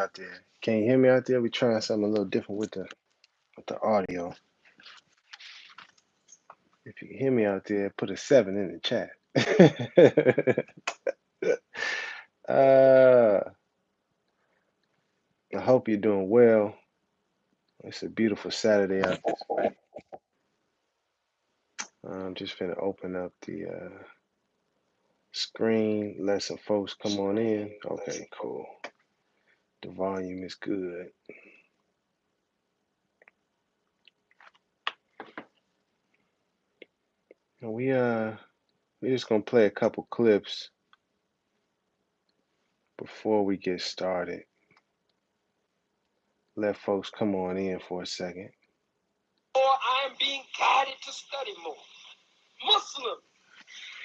out there. Can you hear me out there? We're trying something a little different with the audio. If you can hear me out there, put a 7 in the chat. I hope you're doing well. It's a beautiful Saturday out this way. I'm just gonna open up the screen, let some folks come on in. Okay, cool. The volume is good. And we're just gonna play a couple clips before we get started. Let folks come on in for a second. Or I am being guided to study more. Muslim.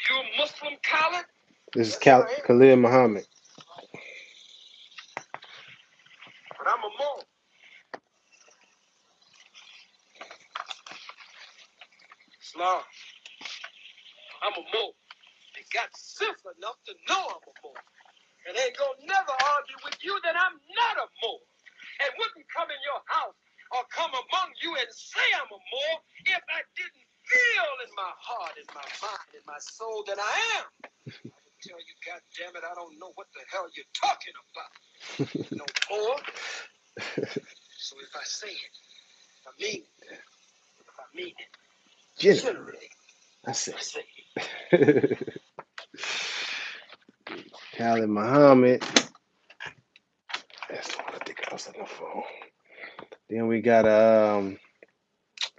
You Muslim, Khalid? This is Khalid Muhammad. But I'm a Moor. Islam. I'm a Moor. They got sense enough to know I'm a Moor. And ain't gonna never argue with you that I'm not a Moor. And wouldn't come in your house or come among you and say I'm a Moor if I didn't feel in my heart, in my mind, in my soul that I am. I would tell you, goddammit, I don't know what the hell you're talking about. No more. So if I say it, I mean it. If I mean it, Generally, I say it. Khalid Muhammad. That's the one I think I was on the phone. Then we got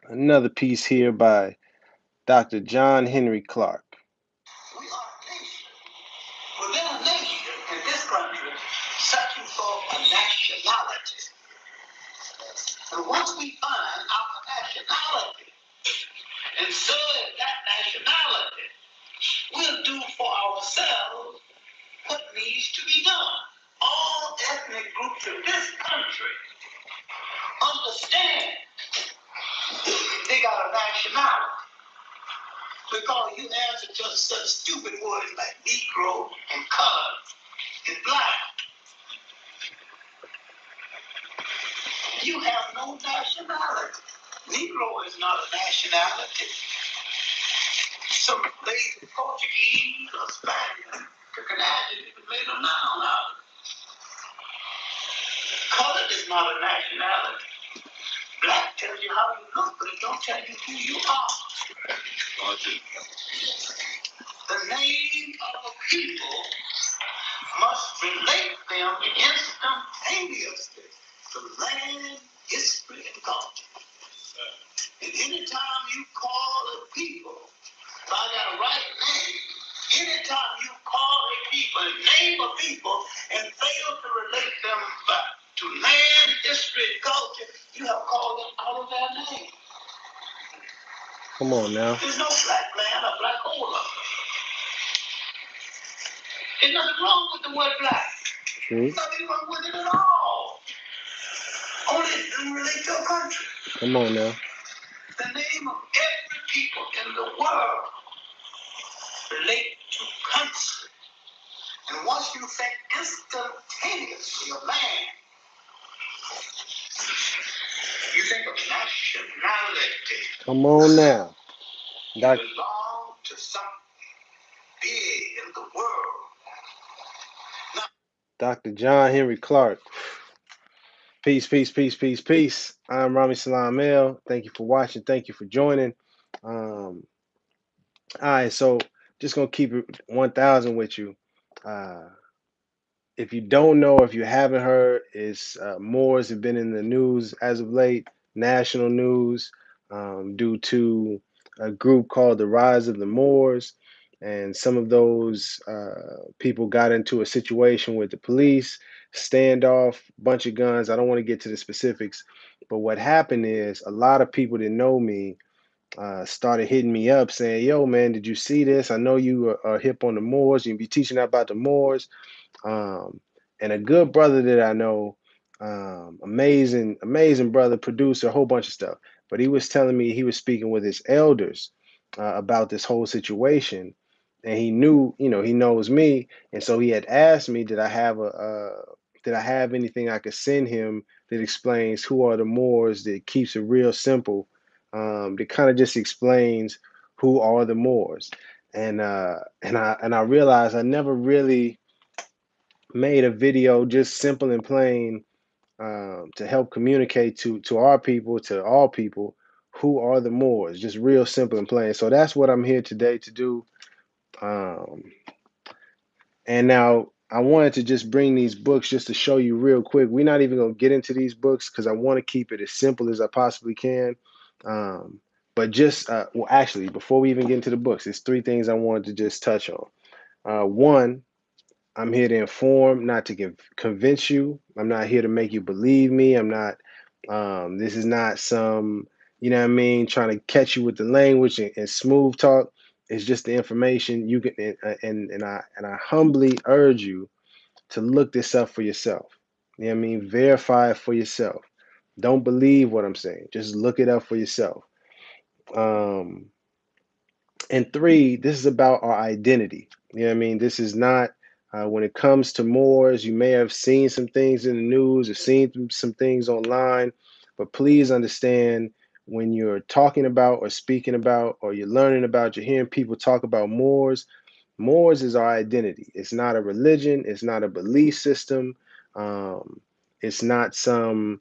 another piece here by Dr. John Henry Clark. We are a nation. Within a nation in this country, searching for a nationality. And once we find our nationality and serve that nationality, we'll do for ourselves what needs to be done. All ethnic groups in this country understand they got a nationality. Because you answer to such stupid words like Negro and colored and black. You have no nationality. Negro is not a nationality. Some lazy Portuguese or Spaniard took an adjective and made a noun out of it. Colored is not a nationality. Black tells you how you look, but it don't tell you who you are. The name of a people must relate them instantaneously to land, history, and culture. And anytime you call a people by their right name, anytime you call a people, name a people, and fail to relate them back to land, history, and culture, you have called them out of their name. Come on now. There's no black man or black hole. There's nothing wrong with the word black. True. Nothing wrong with it at all. Only it doesn't relate to a country. Come on now. The name of every people in the world relate to country. And once you think instantaneously of land, you think of nationality. Come on now. You belong to something big in the world. Now, Dr. John Henry Clark. Peace, peace, peace, peace, peace. I'm Rami Salam El. Thank you for watching. Thank you for joining. All right, so just gonna keep it 1,000 with you. If you don't know, if you haven't heard, is Moors have been in the news as of late, national news, due to a group called the Rise of the Moors. And some of those people got into a situation with the police, standoff, bunch of guns. I don't want to get to the specifics, but what happened is a lot of people that know me started hitting me up saying, yo, man, did you see this? I know you are hip on the Moors. You be teaching about the Moors. And a good brother that I know, amazing brother, producer, a whole bunch of stuff. But he was telling me he was speaking with his elders about this whole situation, and he knew, he knows me, and so he had asked me, did I have did I have anything I could send him that explains who are the Moors, that keeps it real simple, that kind of just explains who are the Moors. And I realized I never really made a video just simple and plain, to help communicate to our people, to all people, who are the Moors, just real simple and plain. So that's what I'm here today to do. Um, and now I wanted to just bring these books just to show you real quick. We're not even going to get into these books because I want to keep it as simple as I possibly can. Um, but just, well, actually, before we even get into the books, there's three things I wanted to just touch on. One, I'm here to inform, not to convince you. I'm not here to make you believe me. I'm not, this is not some, you know what I mean, trying to catch you with the language and smooth talk. It's just the information you can, and I humbly urge you to look this up for yourself. You know what I mean? Verify it for yourself. Don't believe what I'm saying. Just look it up for yourself. Um, and three, this is about our identity. You know what I mean? This is not, when it comes to Moors, you may have seen some things in the news or seen some things online, but please understand, when you're talking about or speaking about or you're learning about, you're hearing people talk about Moors, Moors is our identity. It's not a religion, it's not a belief system, um, it's not some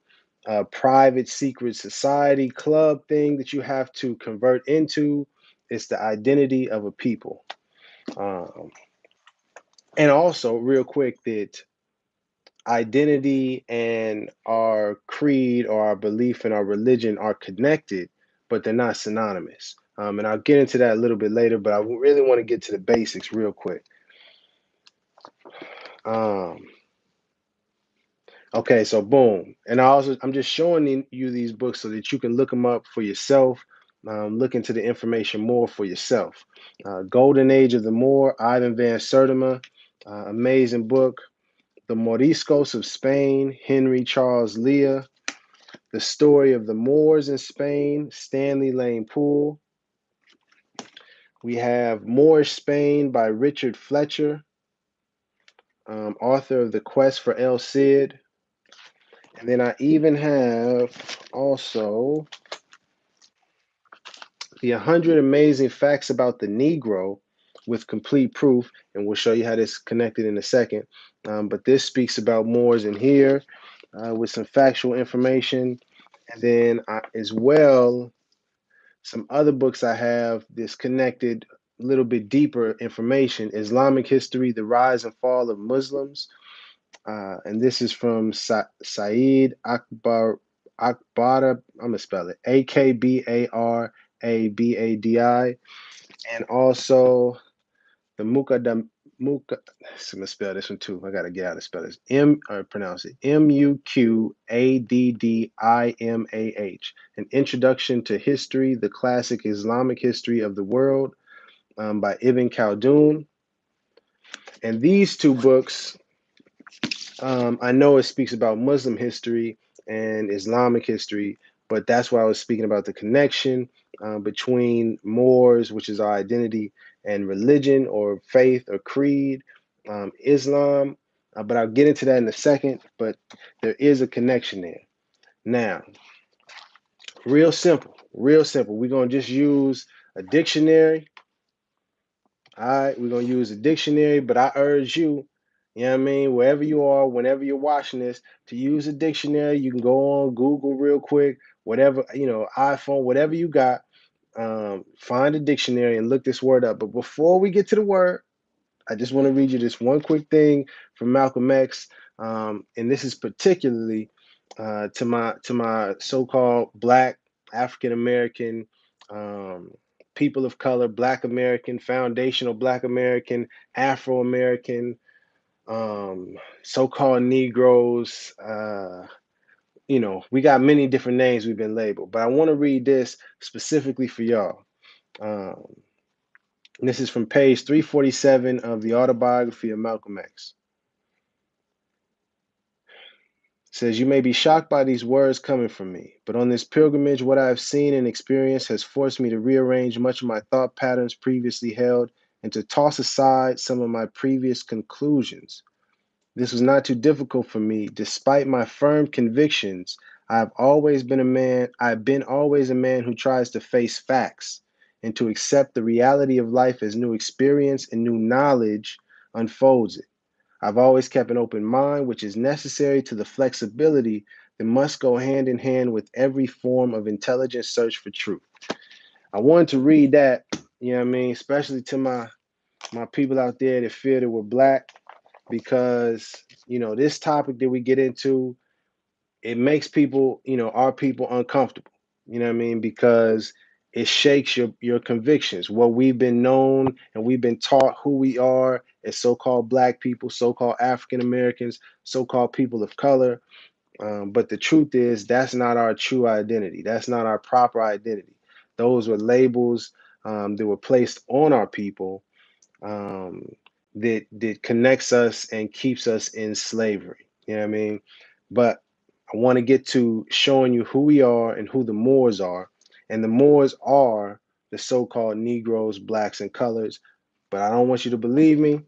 private secret society club thing that you have to convert into. It's the identity of a people. Um, and also, real quick, that identity and our creed or our belief in our religion are connected, but they're not synonymous. And I'll get into that a little bit later, but I really want to get to the basics real quick. Um, Okay, so boom. And I'm just showing you these books so that you can look them up for yourself, look into the information more for yourself. Golden Age of the Moor, Ivan van Sertima, amazing book. The Moriscos of Spain, Henry Charles Leah. The Story of the Moors in Spain, Stanley Lane Poole. We have Moorish Spain by Richard Fletcher, author of The Quest for El Cid. And then I even have also the 100 Amazing Facts About the Negro with complete proof, and we'll show you how this connected in a second. But this speaks about Moors in here, with some factual information. And then as well, some other books I have this connected, a little bit deeper information: Islamic History, The Rise and Fall of Muslims. And this is from Saeed Akbara. I'm gonna spell it Akbarabadi, and also the Muka. I'm gonna spell this one too. I gotta get out of spell this. Pronounce it Muqaddimah. An Introduction to History, the Classic Islamic History of the World, by Ibn Khaldun. And these two books, I know it speaks about Muslim history and Islamic history, but that's why I was speaking about the connection, between Moors, which is our identity, and religion or faith or creed, Islam. But I'll get into that in a second. But there is a connection there. Now, real simple, real simple. We're going to just use a dictionary. All right, we're gonna use a dictionary, but I urge you, you know what I mean, wherever you are, whenever you're watching this, to use a dictionary. You can go on Google real quick, whatever, iPhone, whatever you got. Find a dictionary and look this word up. But before we get to the word, I just want to read you this one quick thing from Malcolm X, and this is particularly, to my so-called Black African American, um, people of color, Black American, foundational Black American, Afro American, so-called Negroes. We got many different names we've been labeled, but I want to read this specifically for y'all. Um, and this is from page 347 of the autobiography of Malcolm X. It says, "You may be shocked by these words coming from me, but on this pilgrimage, what I have seen and experienced has forced me to rearrange much of my thought patterns previously held and to toss aside some of my previous conclusions. This was not too difficult for me. Despite my firm convictions, I've been always a man who tries to face facts and to accept the reality of life as new experience and new knowledge unfolds it. I've always kept an open mind, which is necessary to the flexibility that must go hand in hand with every form of intelligent search for truth. I wanted to read that, you know what I mean, especially to my people out there that feel that we're black, because this topic that we get into, it makes people, our people, uncomfortable. You know what I mean? Because it shakes your convictions, what we've been known and we've been taught who we are as so-called black people, so-called African Americans, so-called people of color. But the truth is, that's not our true identity. That's not our proper identity. Those were labels that were placed on our people, um, that connects us and keeps us in slavery. You know what I mean? But I want to get to showing you who we are and who the Moors are. And the Moors are the so-called Negroes, blacks, and colors. But I don't want you to believe me.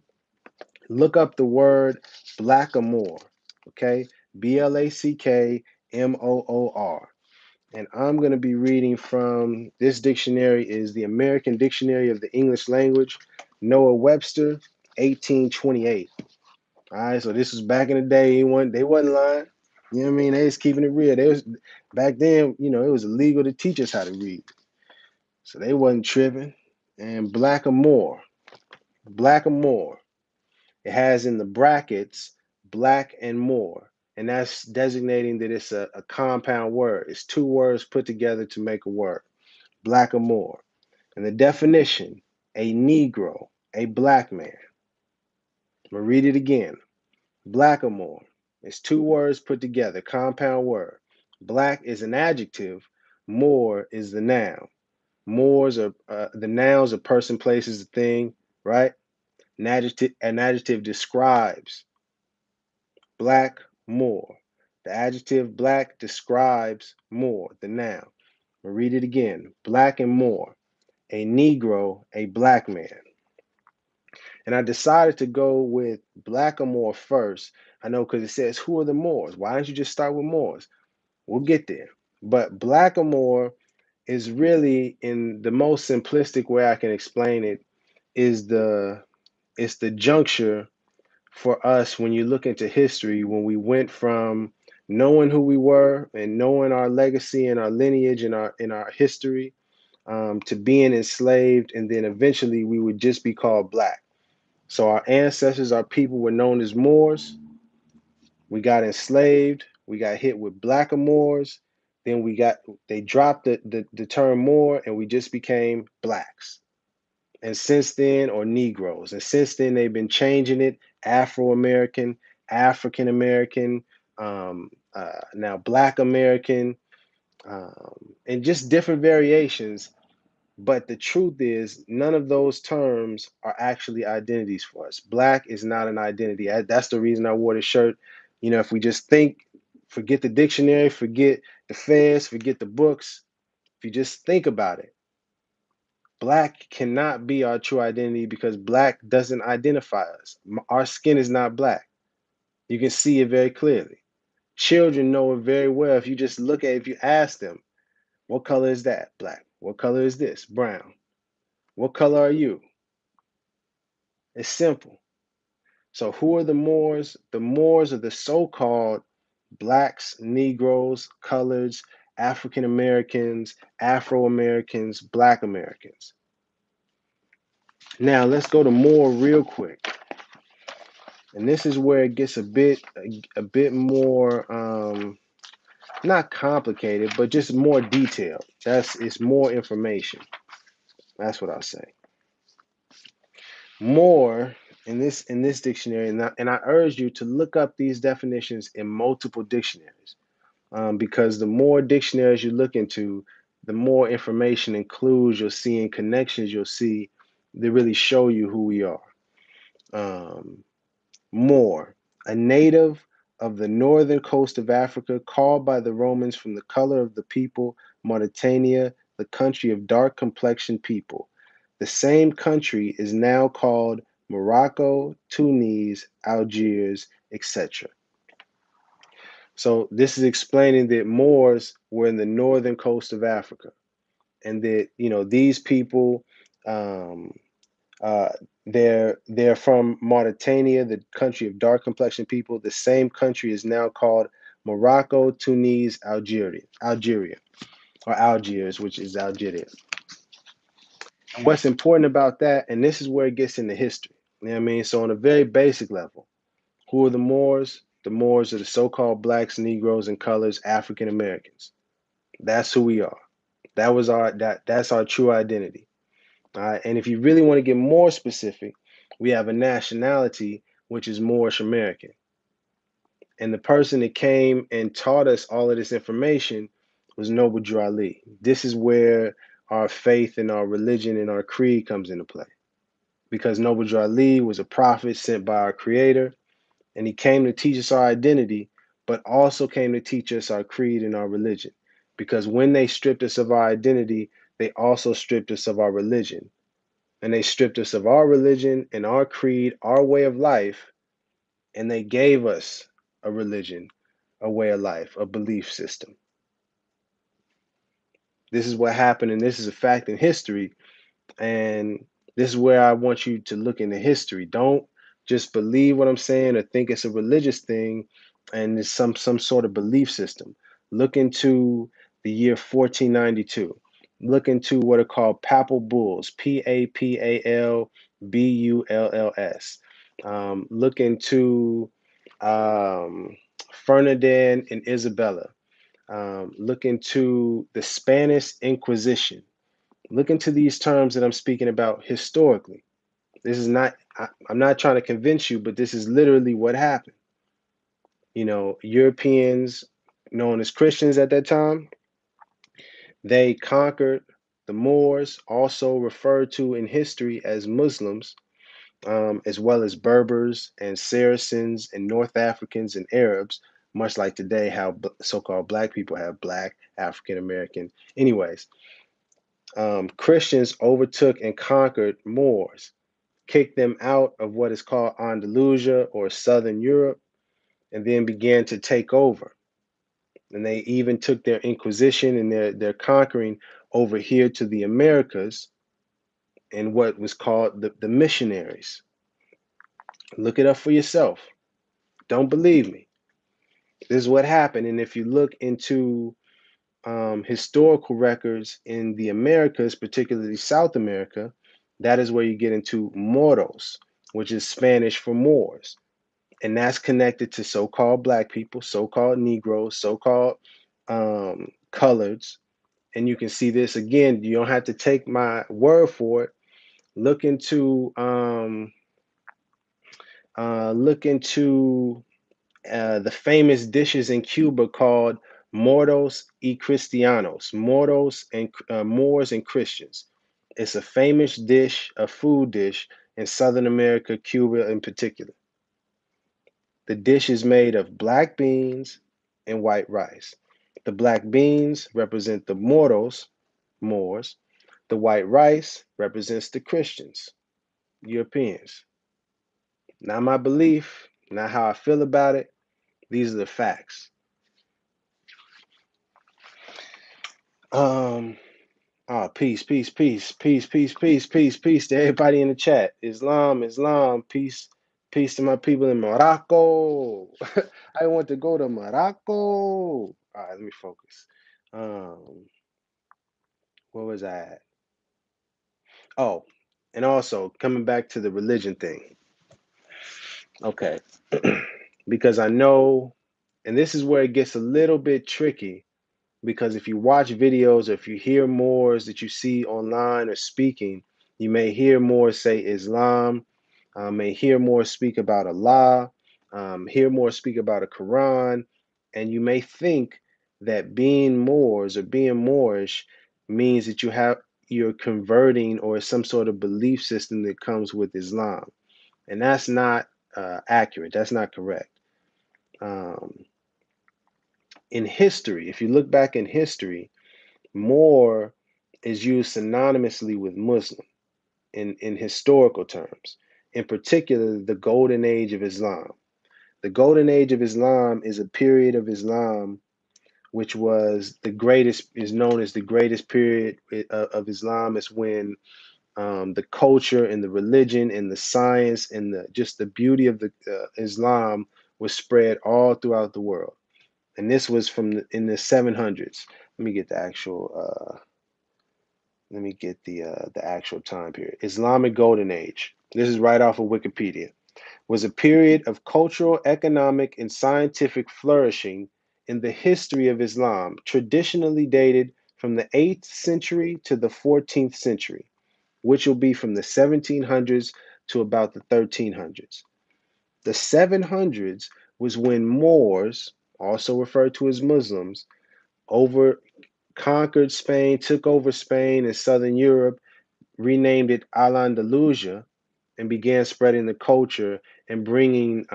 Look up the word blackamoor, okay? Blackmoor. And I'm going to be reading from this dictionary is the American Dictionary of the English Language, Noah Webster, 1828. All right, so this was back in the day. They wasn't lying. You know what I mean? They was keeping it real. They was back then. It was illegal to teach us how to read, so they wasn't tripping. And Blackamoor. It has in the brackets black and more, and that's designating that it's a compound word. It's two words put together to make a word. Blackamoor. And the definition, a Negro, a black man. I'm going to read it again. Blackamoor. It's two words put together, compound word. Black is an adjective, more is the noun. Moors are the nouns, a person, places, a thing, right? An adjective describes black, more. The adjective black describes more, the noun. I'll read it again. Black and more. A Negro, a black man. And I decided to go with Blackamoor first. I know because it says, who are the Moors? Why don't you just start with Moors? We'll get there. But Blackamoor is really, in the most simplistic way I can explain it, is it's the juncture for us when you look into history, when we went from knowing who we were and knowing our legacy and our lineage and our history, to being enslaved, and then eventually we would just be called black. So our ancestors, our people, were known as Moors. We got enslaved. We got hit with blackamoors. Then they dropped the term Moor, and we just became blacks. And since then, or Negroes. And since then, they've been changing it: Afro American, African American, now Black American, and just different variations. But the truth is, none of those terms are actually identities for us. Black is not an identity. That's the reason I wore the shirt. If we just think, forget the dictionary, forget the feds, forget the books, if you just think about it, black cannot be our true identity because black doesn't identify us. Our skin is not black. You can see it very clearly. Children know it very well. If you just look at it, if you ask them, what color is that? Black. What color is this? Brown. What color are you? It's simple. So, who are the Moors? The Moors are the so called blacks, Negroes, coloreds, African Americans, Afro Americans, Black Americans. Now, let's go to Moor real quick. And this is where it gets a bit more, not complicated, but just more detailed. It's more information. That's what I'll say. More in this dictionary, and I urge you to look up these definitions in multiple dictionaries, because the more dictionaries you look into, the more information includes you'll see, and connections you'll see that really show you who we are. Um, Moor, a native of the northern coast of Africa, called by the Romans from the color of the people, Mauritania, the country of dark complexioned people. The same country is now called Morocco, Tunis, Algiers, etc. So this is explaining that Moors were in the northern coast of Africa, and that these people, um, uh, they're from Mauritania, the country of dark complexioned people. The same country is now called Morocco, Tunis, Algeria, or Algiers, which is Algeria. And what's important about that, and this is where it gets into history. You know what I mean? So on a very basic level, who are the Moors? The Moors are the so-called blacks, Negroes, and colors, African Americans. That's who we are. That's our true identity. All right. And if you really want to get more specific, we have a nationality which is Moorish American. And the person that came and taught us all of this information was Noble Drew Ali. This is where our faith and our religion and our creed comes into play. Because Noble Drew Ali was a prophet sent by our creator, and he came to teach us our identity, but also came to teach us our creed and our religion. Because when they stripped us of our identity, they also stripped us of our religion. And they stripped us of our religion and our creed, our way of life, and they gave us a religion, a way of life, a belief system. This is what happened, and this is a fact in history. And this is where I want you to look into history. Don't just believe what I'm saying or think it's a religious thing and it's some sort of belief system. Look into the year 1492. Look into what are called papal bulls, Papal Bulls. Look into um, Ferdinand and Isabella. Look into the Spanish Inquisition. Look into these terms that I'm speaking about historically. This is not, I'm not trying to convince you, but this is literally what happened. Europeans, known as Christians at that time, they conquered the Moors, also referred to in history as Muslims, as well as Berbers and Saracens and North Africans and Arabs, much like today, how so called black people have black, African American. Anyways, Christians overtook and conquered Moors, kicked them out of what is called Andalusia or Southern Europe, and then began to take over. And they even took their Inquisition and their conquering over here to the Americas and what was called the missionaries. Look it up for yourself. Don't believe me. This is what happened. And if you look into historical records in the Americas, particularly South America, that is where you get into Moros, which is Spanish for Moors. And that's connected to so called black people, so called Negroes, so called coloreds. And you can see this again. You don't have to take my word for it. Look into the famous dishes in Cuba called Mortos y Cristianos, Mortos and Moors and Christians. It's a famous dish, a food dish in Southern America, Cuba in particular. The dish is made of black beans and white rice. The black beans represent the Moros, Moors. The white rice represents the Christians, Europeans. Not my belief, not how I feel about it. These are the facts. Um, peace, peace, peace, peace, peace, peace, peace, peace to everybody in the chat. Islam, Islam, peace, peace to my people in Morocco. I want to go to Morocco. All right, let me focus. Um, where was I at? Oh, and also coming back to the religion thing. Okay. Because I know, and this is where it gets a little bit tricky because if you watch videos or if you hear Moors that you see online or speaking, you may hear Moors say Islam, may hear Moors speak about Allah, hear Moors speak about a Quran, and you may think that being Moors or being Moorish means that you're converting or some sort of belief system that comes with Islam, and that's not accurate. That's not correct. Um, in history, if you look back in history, Moor is used synonymously with Muslim in historical terms, in particular, the golden age of Islam. The golden age of Islam is a period of Islam which was the greatest, is known as the greatest period of Islam. Is when the culture and the religion and the science and the just the beauty of the Islam was spread all throughout the world. And this was in the 700s. Let me get the actual. Let me get the actual time period. Islamic Golden Age. This is right off of Wikipedia. Was a period of cultural, economic, and scientific flourishing in the history of Islam, traditionally dated from the 8th century to the 14th century, which will be from the 1700s to about the 1300s. The 700s was when Moors, also referred to as Muslims, over conquered Spain, took over Spain and southern Europe, renamed it Al Andalusia, and began spreading the culture and bringing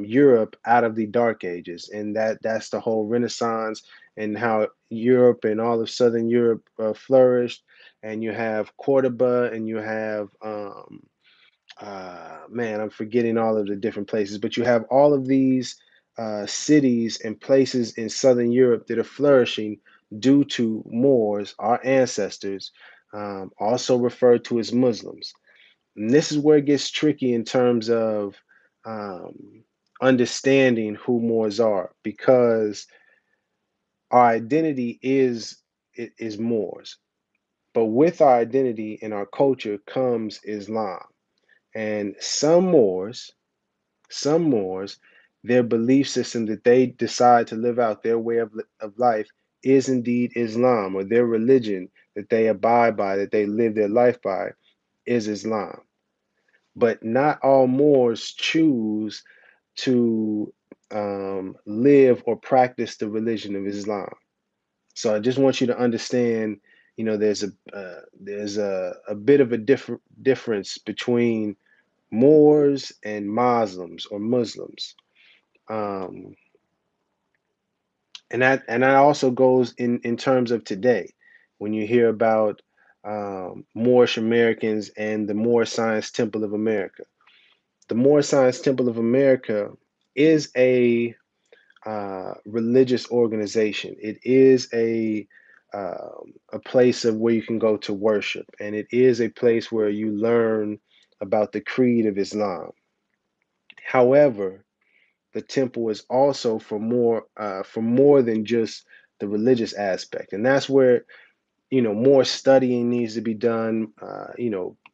Europe out of the Dark Ages. And that's the whole Renaissance and how Europe and all of Southern Europe flourished. And you have Cordoba and you have man, I'm forgetting all of the different places, but you have all of these cities and places in Southern Europe that are flourishing due to Moors, our ancestors, also referred to as Muslims. And this is where it gets tricky in terms of um, understanding who Moors are, because our identity is Moors, but with our identity and our culture comes Islam. And some Moors, their belief system that they decide to live out their way of life is indeed Islam, or their religion that they abide by, that they live their life by, is Islam. But not all Moors choose to live or practice the religion of Islam. So I just want you to understand, there's a bit of a difference between Moors and Muslims or Muslims. Um, and that also goes in terms of today when you hear about Moorish Americans and the Moor Science Temple of America. The Moor Science Temple of America is a religious organization. It is a place of where you can go to worship, and it is a place where you learn about the creed of Islam. However, the temple is also for more than just the religious aspect, and that's where more studying needs to be done.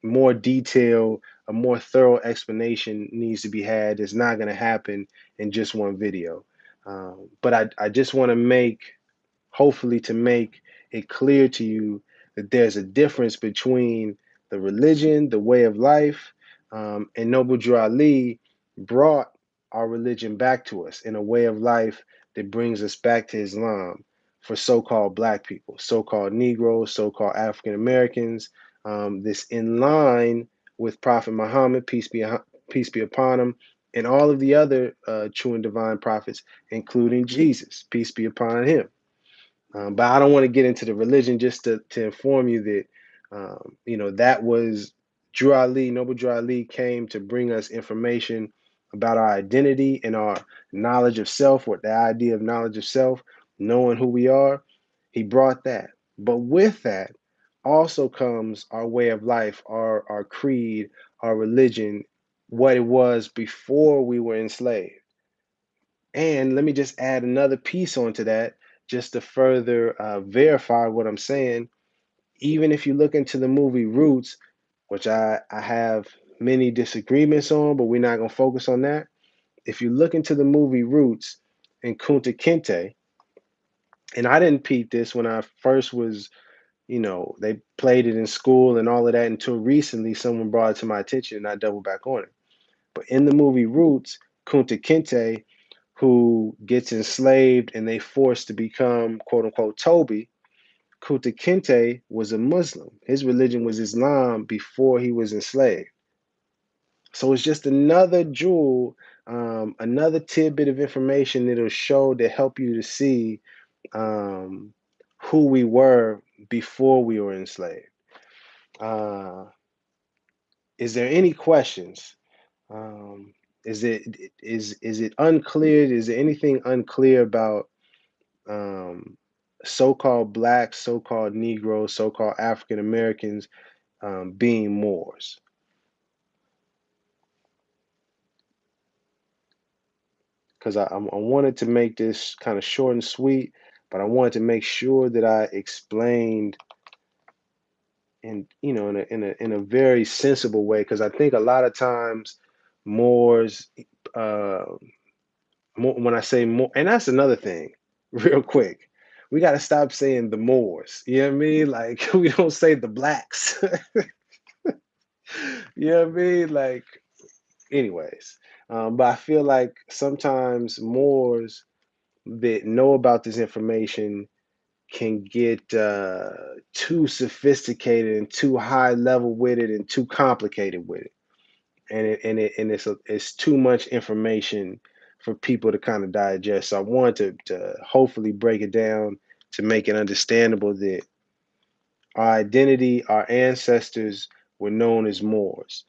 More detail, a more thorough explanation needs to be had. It's not going to happen in just one video. But I just want to hopefully to make it clear to you that there's a difference between the religion, the way of life, and Noble Drew Ali brought our religion back to us in a way of life that brings us back to Islam for so-called black people, so-called Negroes, so-called African Americans. This in line with Prophet Muhammad, peace be upon him, and all of the other true and divine prophets, including Jesus, peace be upon him. But I don't want to get into the religion, just to inform you that, that was Noble Drew Ali came to bring us information about our identity and our knowledge of self, what the idea of knowledge of self, knowing who we are. He brought that. But with that also comes our way of life, our creed, our religion, what it was before we were enslaved. And let me just add another piece onto that, just to further verify what I'm saying. Even if you look into the movie Roots, which I have many disagreements on, but we're not going to focus on that. If you look into the movie Roots and Kunta Kinte, and I didn't peep this when I first was, they played it in school and all of that until recently someone brought it to my attention and I doubled back on it. But in the movie Roots, Kunta Kinte, who gets enslaved and they forced to become quote unquote Toby, Kunta Kinte was a Muslim. His religion was Islam before he was enslaved. So it's just another jewel, another tidbit of information that'll show to help you to see um, who we were before we were enslaved. Uh, is there any questions? Um, Is it unclear? Is there anything unclear about um, so-called blacks, so-called Negroes, so-called African Americans being Moors? Because I wanted to make this kind of short and sweet, but I wanted to make sure that I explained in in a very sensible way. Because I think a lot of times Moors, uh, when I say more, and that's another thing, real quick. We got to stop saying the Moors. You know what I mean? Like we don't say the blacks. You know what I mean? Like, anyways. But I feel like sometimes Moors that know about this information can get too sophisticated and too high level with it and too complicated with it, and it's too much information for people to kind of digest. So I wanted to hopefully break it down to make it understandable that our identity, our ancestors were known as Moors.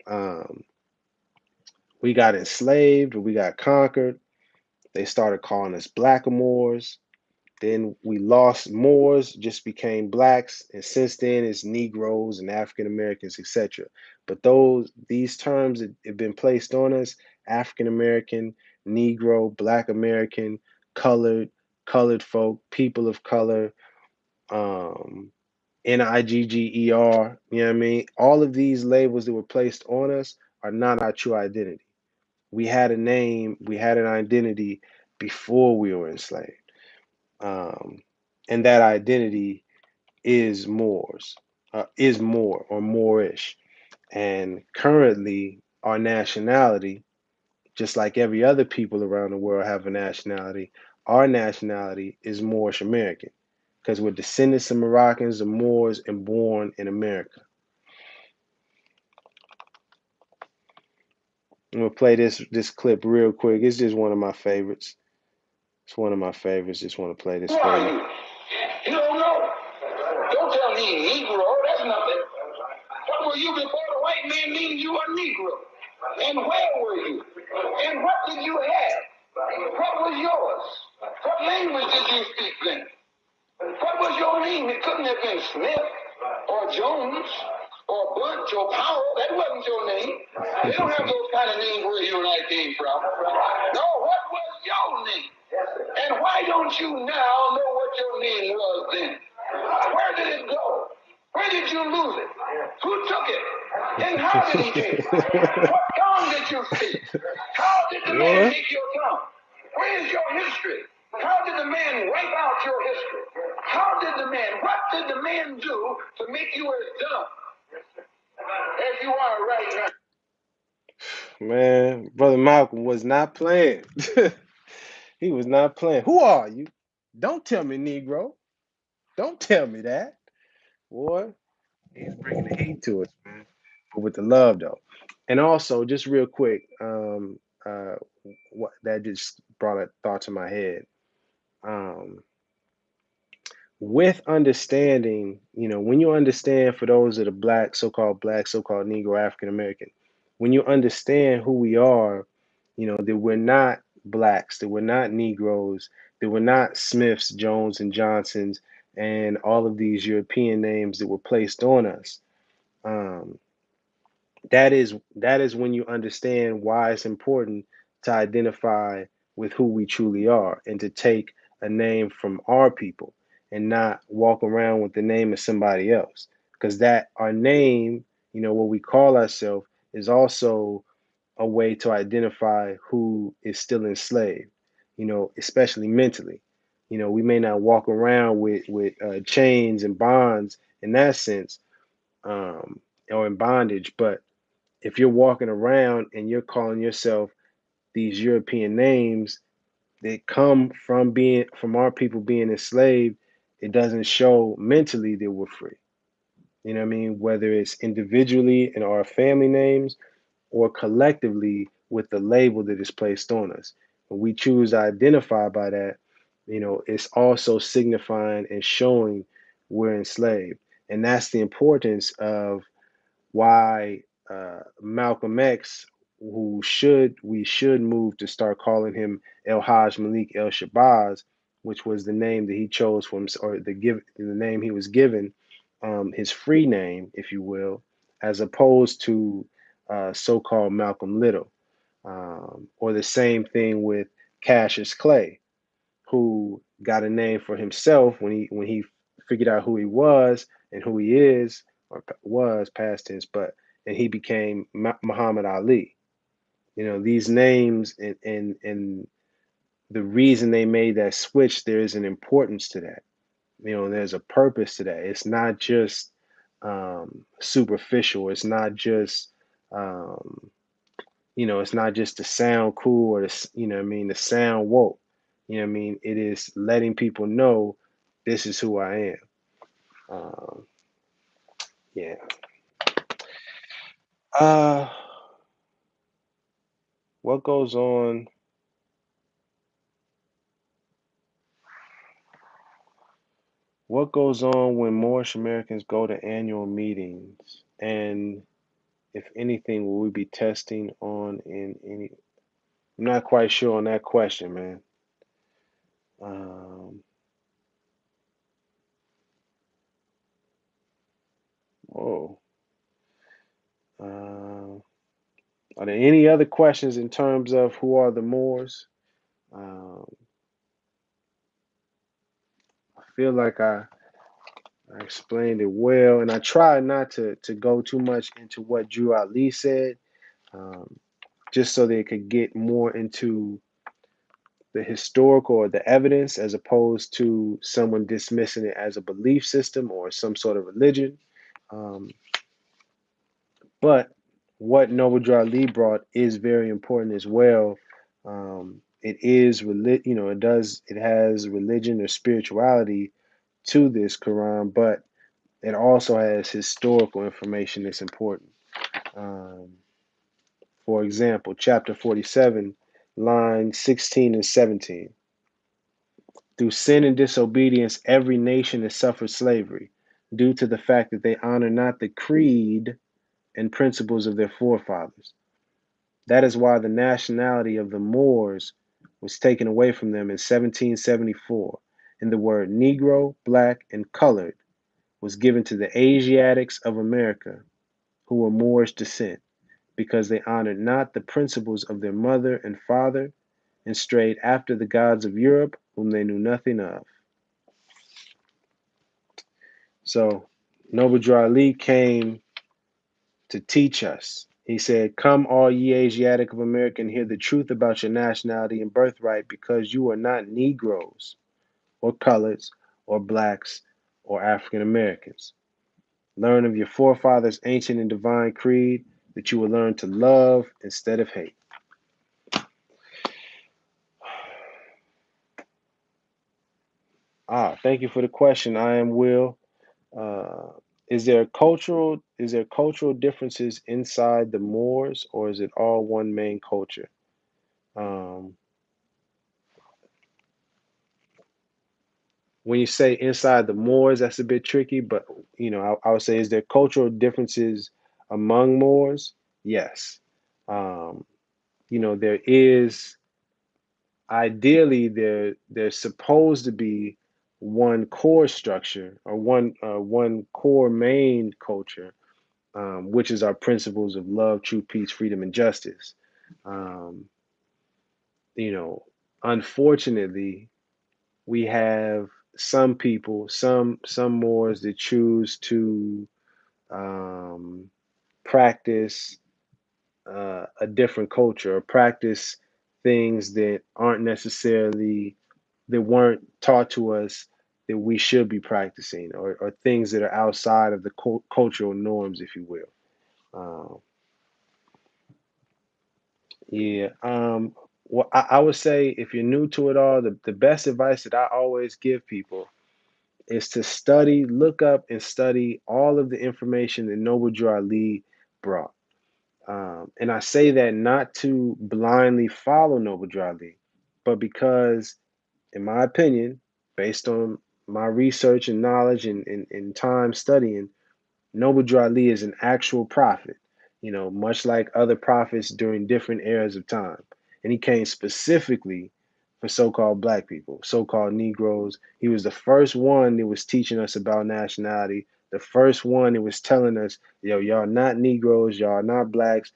Um, we got enslaved, we got conquered. They started calling us blackamoors. Then we lost Moors, just became blacks, and since then it's Negroes and African Americans, etc. But these terms that have been placed on us: African American, Negro, Black American, colored, colored folk, people of color, um, NIGGER. You know what I mean? All of these labels that were placed on us are not our true identity. We had a name, we had an identity before we were enslaved. Um, and that identity is Moors, is Moor or Moorish. And currently, our nationality, just like every other people around the world have a nationality, our nationality is Moorish American because we're descendants of Moroccans, of Moors, and born in America. I'm gonna play this clip real quick. It's just one of my favorites. It's one of my favorites. Just want to play this Who for are you. you? You don't know. Don't tell me Negro. That's nothing. What were you before the white man named you a Negro? And where were you? And what did you have? What was yours? What language did you speak then? What was your name? It couldn't have been Smith or Jones or Bunch or Powell. That wasn't your name. They don't have those kind of names where you and I came from. No, what was your name? And why don't you now know what your name was then? Where did it go? Where did you lose it? Who took it? And how did he take it? What tongue did you speak? How did the man What? take your tongue? Where is your history? How did the man wipe out your history? What did the man do to make you as dumb as you are right now? Man, Brother Malcolm was not playing. He was not playing. Who are you? Don't tell me Negro. Don't tell me that. Boy, he's bringing the heat to us, man. But with the love, though. And also, just real quick, what that just brought a thought to my head. Um, with understanding, when you understand, for those that are black, so-called Negro, African American, when you understand who we are, that we're not blacks, that we're not Negroes, that we're not Smiths, Jones, and Johnsons, and all of these European names that were placed on us. Um, that is when you understand why it's important to identify with who we truly are and to take a name from our people and not walk around with the name of somebody else, because that our name, what we call ourselves, is also a way to identify who is still enslaved, especially mentally. We may not walk around with chains and bonds in that sense, um, or in bondage, but if you're walking around and you're calling yourself these European names that come from our people being enslaved, it doesn't show mentally that we're free. You know what I mean? Whether it's individually in our family names or collectively with the label that is placed on us. When we choose to identify by that, it's also signifying and showing we're enslaved. And that's the importance of why Malcolm X we should move to start calling him El Haj Malik El Shabazz, which was the name that he chose for him, or the name he was given, his free name, if you will, as opposed to so-called Malcolm Little, or the same thing with Cassius Clay, who got a name for himself when he figured out who he was and who he is, or was past tense, but and he became Muhammad Ali. You know, these names and the reason they made that switch, there is an importance to that. You know, there's a purpose to that. It's not just superficial. It's not just um, it's not just to sound cool or to, what I mean, to sound woke. You know what I mean? It is letting people know this is who I am. Um, yeah. Uh, what goes on? What goes on when Moorish Americans go to annual meetings? And if anything, will we be testing on in any? I'm not quite sure on that question, man. Um, whoa. Uh, are there any other questions in terms of who are the Moors? Um, I feel like I explained it well, and I tried not to go too much into what Drew Ali said, um, just so they could get more into the historical or the evidence as opposed to someone dismissing it as a belief system or some sort of religion. Um, but what Noble Drew Ali brought is very important as well. It is it has religion or spirituality to this Quran, but it also has historical information that's important. Um, for example, chapter 47, lines 16 and 17. Through sin and disobedience, every nation has suffered slavery due to the fact that they honor not the creed and principles of their forefathers. That is why the nationality of the Moors was taken away from them in 1774, and the word Negro, black, and colored was given to the Asiatics of America who were Moorish descent, because they honored not the principles of their mother and father and strayed after the gods of Europe, whom they knew nothing of. So, Noble Drew Ali came to teach us. He said, "Come, all ye Asiatic of America, and hear the truth about your nationality and birthright, because you are not Negroes or coloreds or blacks or African Americans. Learn of your forefathers' ancient and divine creed, that you will learn to love instead of hate." Thank you for the question. I am Will. Uh, is there cultural differences inside the Moors, or is it all one main culture? Um, when you say inside the Moors, that's a bit tricky, but I would say, is there cultural differences among Moors? Yes. Um, there is ideally there's supposed to be one core structure or one core main culture, which is our principles of love, truth, peace, freedom, and justice. Um, you know, Unfortunately, we have some people, some Moors that choose to um, practice a different culture or practice things that weren't taught to us that we should be practicing, or things that are outside of the cultural norms, if you will. Um, yeah. Well, I would say if you're new to it all, the best advice that I always give people is to study, look up and study all of the information that Noble Drew Ali brought. And I say that not to blindly follow Noble Drew Ali, but because, in my opinion, based on my research and knowledge and time studying, Noble Drew Ali is an actual prophet. much like other prophets during different eras of time. And he came specifically for so-called black people, so-called Negroes. He was the first one that was teaching us about nationality, the first one that was telling us, yo, y'all not Negroes, y'all not blacks,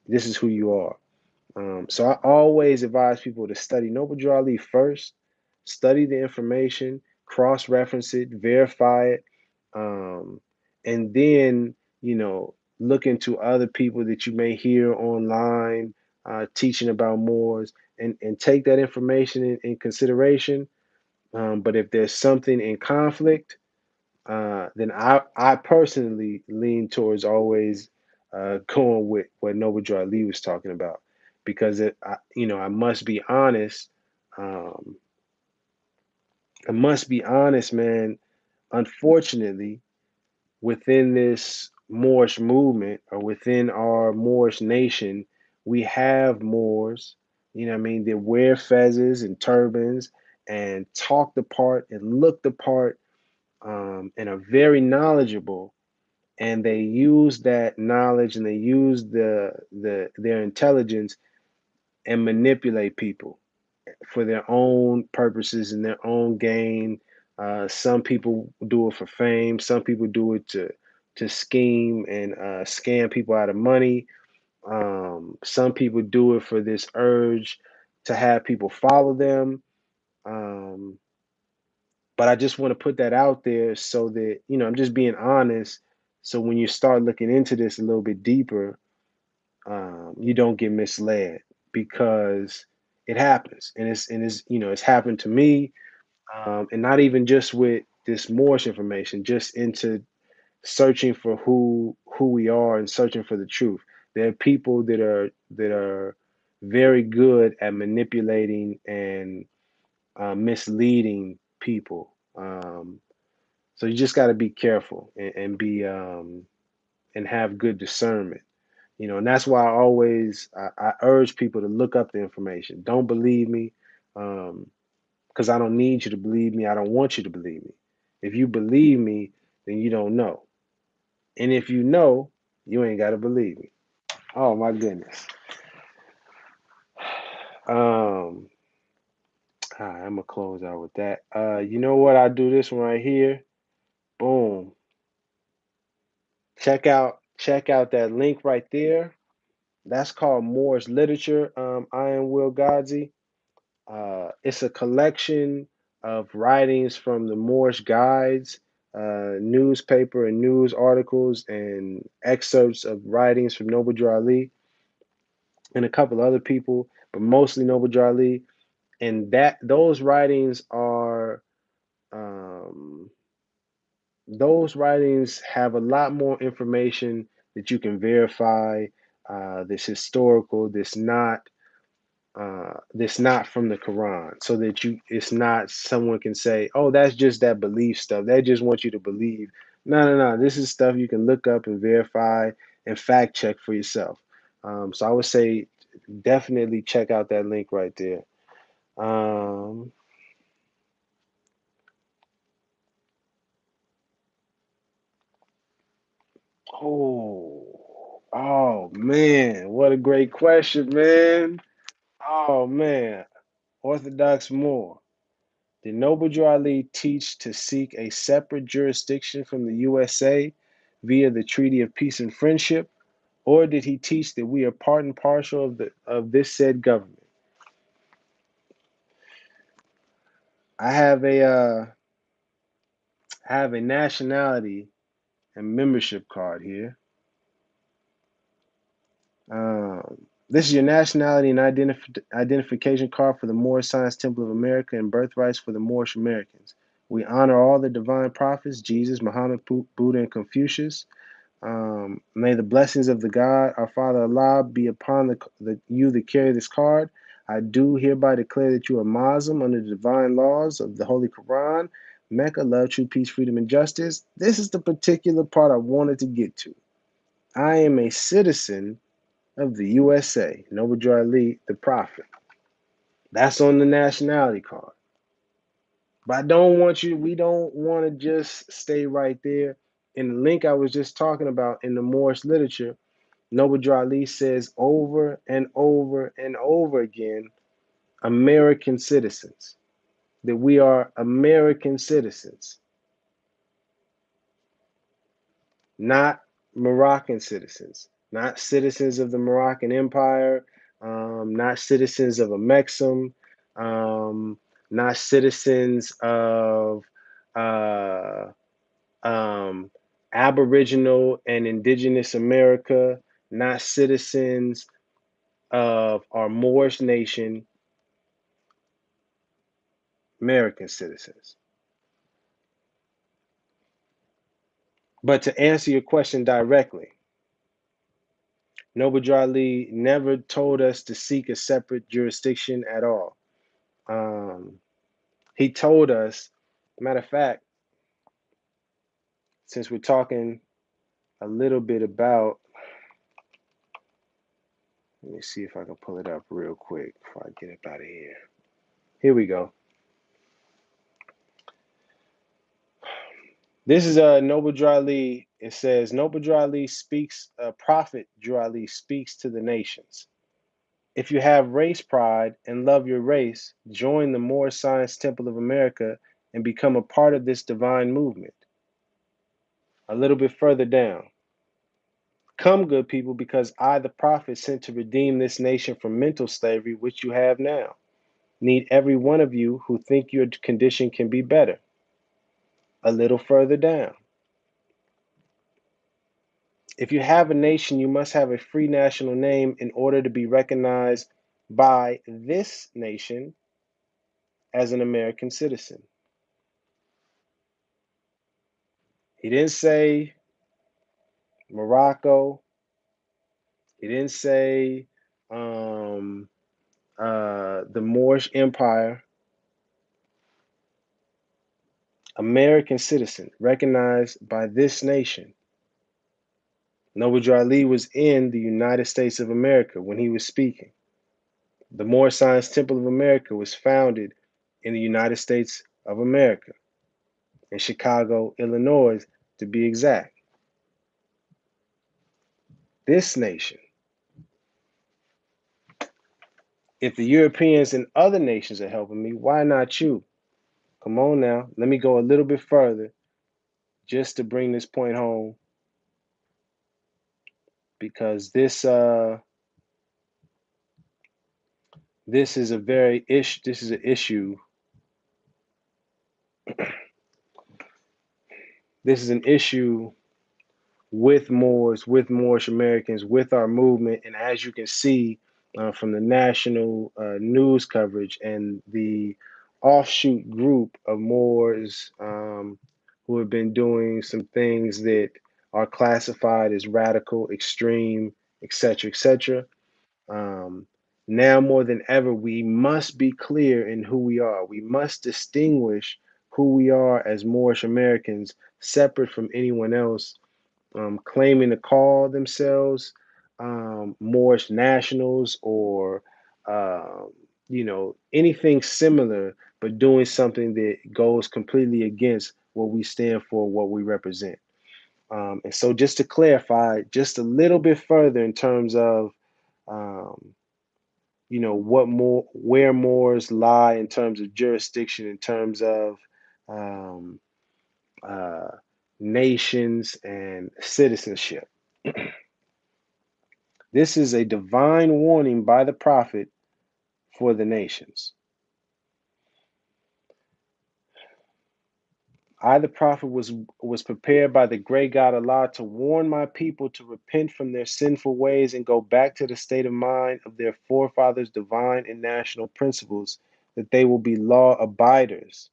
this is who you are. So I always advise people to study Noble Drew Ali first, study the information, cross-reference it, verify it, um, and then look into other people that you may hear online teaching about Moors, and take that information in consideration. But if there's something in conflict, then I personally lean towards always going with what Noble Drew Ali was talking about, because I must be honest. Um, I must be honest, man. Unfortunately, within this Moorish movement, or within our Moorish nation, we have Moors, what I mean, that wear fezzes and turbans and talk the part and look the part, and are very knowledgeable, and they use that knowledge and they use their intelligence and manipulate people for their own purposes and their own gain. Some people do it for fame. Some people do it to scheme and scam people out of money. Some people do it for this urge to have people follow them. Um, but I just want to put that out there so that I'm just being honest. So when you start looking into this a little bit deeper, you don't get misled, because it happens, and it's happened to me, and not even just with this Moorish information, just into searching for who we are and searching for the truth. There are people that are very good at manipulating and misleading people. So you just got to be careful, and be and have good discernment. And that's why I urge people to look up the information. Don't believe me, because I don't need you to believe me. I don't want you to believe me. If you believe me, then you don't know, and if you know, you ain't got to believe me. Oh my goodness. Um, all right, I'm gonna close out with that. You know what? I do this one right here. Boom. Check out that link right there. That's called Moorish Literature. I am Will Godsey. It's a collection of writings from the Moorish guides, newspaper and news articles, and excerpts of writings from Noble Drew Ali and a couple other people, but mostly Noble Drew Ali. And those writings um, have a lot more information that you can verify. This historical. This not from the Quran, so that it's not someone can say, "Oh, that's just that belief stuff. They just want you to believe." No, no, no. This is stuff you can look up and verify and fact check for yourself. So I would say definitely check out that link right there. Um, oh man, what a great question, man. Oh man, Orthodox Moor. Did Noble Drew Ali teach to seek a separate jurisdiction from the USA via the Treaty of Peace and Friendship, or did he teach that we are part and parcel of this said government? I have a nationality and membership card here. This is your nationality and identification card for the Moorish Science Temple of America and birthrights for the Moorish Americans. We honor all the divine prophets, Jesus, Muhammad, Buddha, and Confucius. May the blessings of the God, our Father Allah, be upon you that carry this card. I do hereby declare that you are Muslim under the divine laws of the Holy Quran, Mecca, love, true peace, freedom, and justice. This is the particular part I wanted to get to. I am a citizen of the USA, Noble Drew Ali, the Prophet. That's on the nationality card. But we don't want to just stay right there. In the link I was just talking about in the Moorish literature, Noble Drew Ali says over and over and over again, American citizens, that we are American citizens, not Moroccan citizens, not citizens of the Moroccan Empire, not citizens of a Mexim, not citizens of uh, Aboriginal and Indigenous America, not citizens of our Moorish nation, American citizens. But to answer your question directly, Noble Drew Ali never told us to seek a separate jurisdiction at all. He told us, matter of fact, since we're talking a little bit about, let me see if I can pull it up real quick before I get up out of here. Here we go. This is Noble Drew Ali. It says, Noble Drew Ali speaks, Prophet Drew Ali speaks to the nations. If you have race pride and love your race, join the Moor Science Temple of America and become a part of this divine movement. A little bit further down. Come, good people, because I, the prophet, sent to redeem this nation from mental slavery, which you have now. Need every one of you who think your condition can be better. A little further down. If you have a nation, you must have a free national name in order to be recognized by this nation as an American citizen. He didn't say Morocco. He didn't say the Moorish Empire. American citizen, recognized by this nation. Noble Drew Ali was in the United States of America when he was speaking. The Moor Science Temple of America was founded in the United States of America, in Chicago, Illinois, to be exact. This nation. If the Europeans and other nations are helping me, why not you? Come on now, let me go a little bit further just to bring this point home, because this is a very this is an issue. This is an issue with Moors, with Moorish Americans, with our movement, and as you can see from the national news coverage and the offshoot group of Moors who have been doing some things that are classified as radical, extreme, etc., etc. Now more than ever, we must be clear in who we are. We must distinguish who we are as Moorish Americans, separate from anyone else claiming to call themselves Moorish nationals or, anything similar, but doing something that goes completely against what we stand for, what we represent. And so, just to clarify, just a little bit further in terms of um, what more where Moors lie in terms of jurisdiction, in terms of um, uh, nations and citizenship. This is a divine warning by the prophet for the nations. I, the prophet, was prepared by the great God Allah to warn my people to repent from their sinful ways and go back to the state of mind of their forefathers' divine and national principles, that they will be law abiders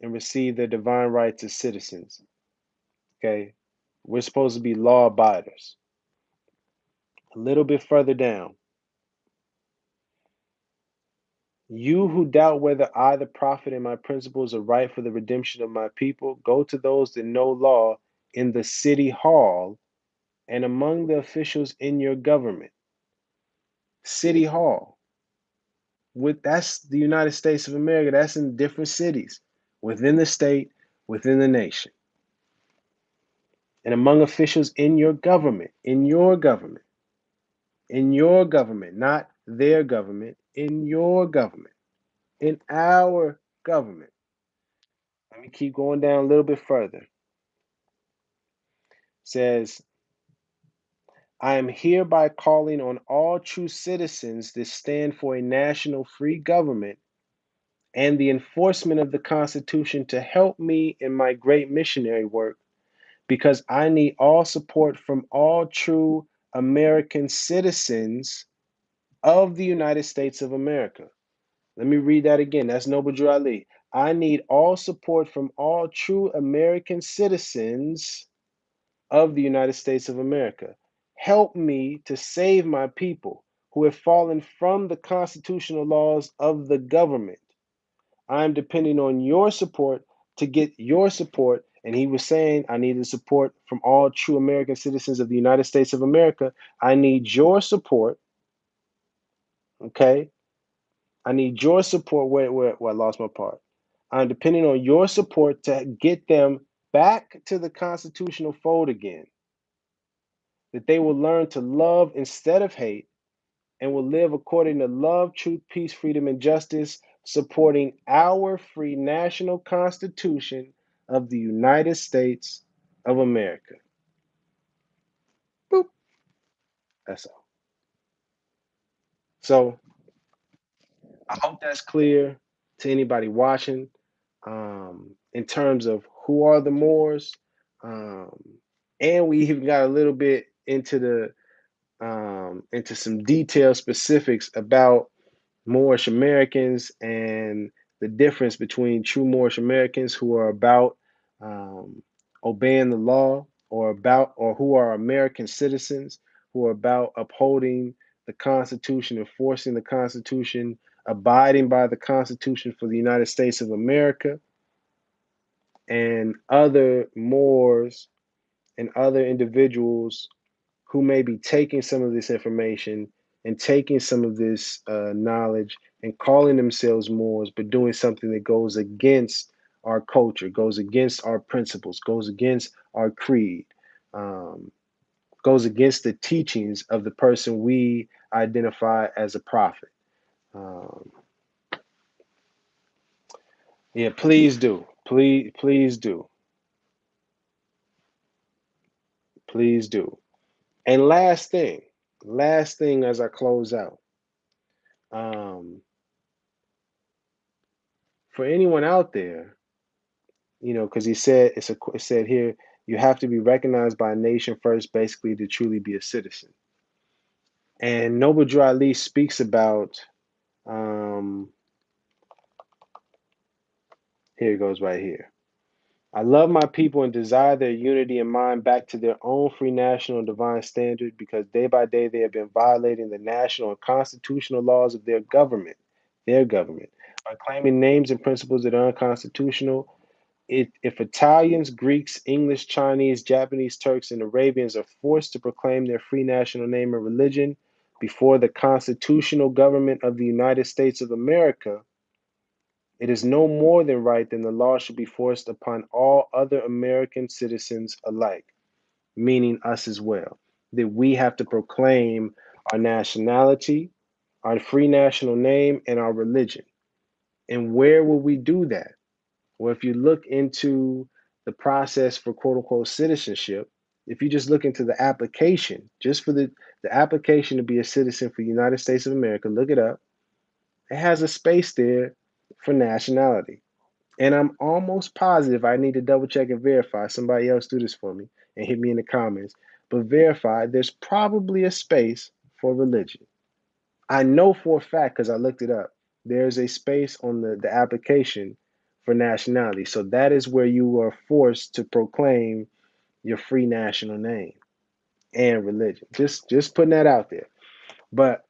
and receive their divine rights as citizens. Okay, we're supposed to be law abiders. A little bit further down. You who doubt whether I, the prophet, and my principles are right for the redemption of my people, go to those that know law in the city hall and among the officials in your government. City hall. That's the United States of America. That's in different cities within the state, within the nation, and among officials in your government. In your government. in your government, not their government, in your government, in our government. Let me keep going down a little bit further. It says, I am hereby calling on all true citizens that stand for a national free government and the enforcement of the Constitution to help me in my great missionary work because I need all support from all true American citizens of the United States of America. Let me read that again. That's Noble Drew Ali. I need all support from all true American citizens of the United States of America. Help me to save my people who have fallen from the constitutional laws of the government. I am depending on your support to get your support. And he was saying, I need the support from all true American citizens of the United States of America. I need your support. Okay. I need your support. Wait, I lost my part. I'm depending on your support to get them back to the constitutional fold again, that they will learn to love instead of hate and will live according to love, truth, peace, freedom, and justice, supporting our free national constitution of the United States of America. Boop. That's all. So I hope that's clear to anybody watching, in terms of who are the Moors. Um, and we even got a little bit into into some detailed specifics about Moorish Americans and the difference between true Moorish Americans who are about obeying the law, or who are American citizens who are about upholding the Constitution, enforcing the Constitution, abiding by the Constitution for the United States of America, and other Moors and other individuals who may be taking some of this information and taking some of this knowledge and calling themselves Moors, but doing something that goes against our culture, goes against our principles, goes against our creed, um, goes against the teachings of the person we identify as a prophet. Um, yeah, please do. Please do. Please do. And last thing as I close out, um, for anyone out there, because he said it said here, you have to be recognized by a nation first, basically, to truly be a citizen. And Noble Drew Ali speaks about, um, here it goes right here. I love my people and desire their unity and mind back to their own free national and divine standard because day by day they have been violating the national and constitutional laws of their government, by claiming names and principles that are unconstitutional. If Italians, Greeks, English, Chinese, Japanese, Turks, and Arabians are forced to proclaim their free national name and religion before the constitutional government of the United States of America, it is no more than right that the law should be forced upon all other American citizens alike, meaning us as well. That we have to proclaim our nationality, our free national name, and our religion. And where will we do that? Well, if you look into the process for quote unquote citizenship, if you just look into the application, just for the application to be a citizen for the United States of America, look it up. It has a space there for nationality. And I'm almost positive, I need to double check and verify. Somebody else do this for me and hit me in the comments. But verify, there's probably a space for religion. I know for a fact because I looked it up. There's a space on the application for nationality. So that is where you are forced to proclaim your free national name and religion. Just putting that out there. But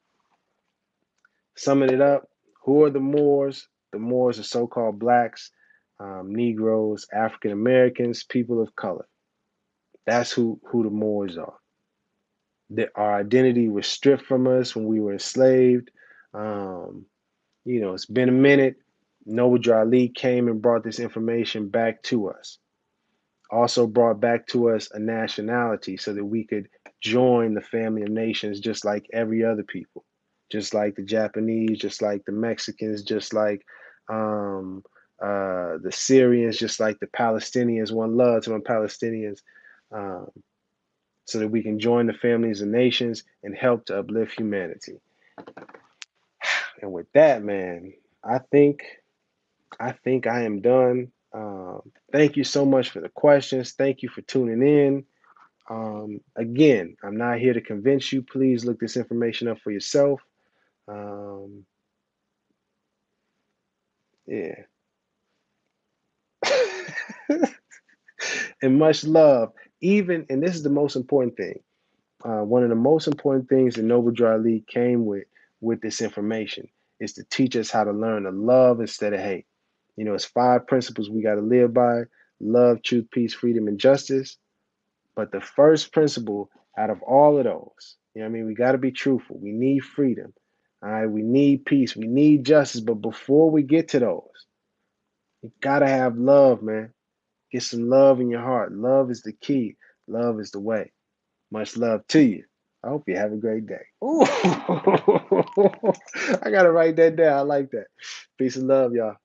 summing it up, who are the Moors? The Moors are so-called blacks, Negroes, African Americans, people of color. That's who the Moors are. Our identity was stripped from us when we were enslaved. Um, it's been a minute. Noble Drew Ali came and brought this information back to us. Also brought back to us a nationality so that we could join the family of nations just like every other people, just like the Japanese, just like the Mexicans, just like um, the Syrians, just like the Palestinians. One love to my Palestinians, um, so that we can join the families of nations and help to uplift humanity. And with that, man, I think I am done. Thank you so much for the questions. Thank you for tuning in. Again, I'm not here to convince you. Please look this information up for yourself. Um, yeah. And much love. Even, and this is the most important thing. One of the most important things that Noble Drew Ali came with this information is to teach us how to learn to love instead of hate. You know, it's 5 principles we got to live by: love, truth, peace, freedom, and justice. But the first principle out of all of those, you know what I mean? We got to be truthful. We need freedom. All right. We need peace. We need justice. But before we get to those, you got to have love, man. Get some love in your heart. Love is the key. Love is the way. Much love to you. I hope you have a great day. Ooh, I got to write that down. I like that. Peace and love, y'all.